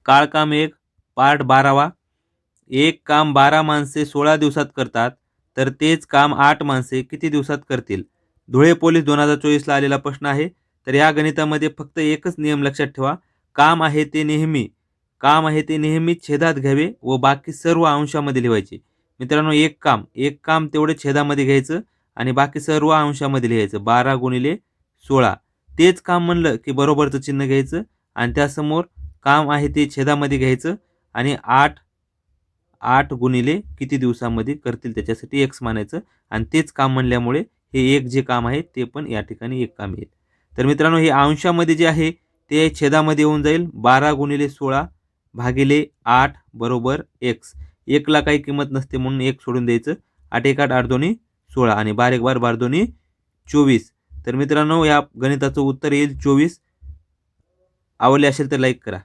काळकाम 1 part 12वा. एक काम 12 माणसे 16 दिवसात करतात, तर तेच काम 8 माणसे किती दिवसात करतील? धुळे पोलीस 2024ला आलेला प्रश्न आहे. तर या गणितामध्ये फक्त एकच नियम लक्षात ठेवा. काम आहे ते नेहमी छेदात घ्यावे व बाकी सर्व अंशामध्ये लिहायचे. मित्रांनो, एक काम तेवढे छेदामध्ये घ्यायचं आणि बाकी सर्व अंशामध्ये लिहायचं. 12 गुणिले 16. तेच काम म्हणलं की बरोबरचं चिन्ह घ्यायचं आणि त्यासमोर काम आहे ते छेदामध्ये घ्यायचं आणि 8 गुणिले किती दिवसामध्ये करतील त्याच्यासाठी एक्स मानायचं आणि तेच काम म्हणल्यामुळे हे एक जे काम आहे ते पण या ठिकाणी एक काम येईल. तर मित्रांनो, हे अंशामध्ये जे आहे ते छेदामध्ये येऊन जाईल. 12 गुणिले 16 भागिले 8 बरोबर एक्स. एकला काही किंमत नसते म्हणून एक सोडून द्यायचं. 8 1 8 8 दोन्ही 16 आणि 12 1 12 12 दोन्ही 24. तर मित्रांनो, या गणिताचं उत्तर येईल 24. आवडले असेल तर लाईक करा.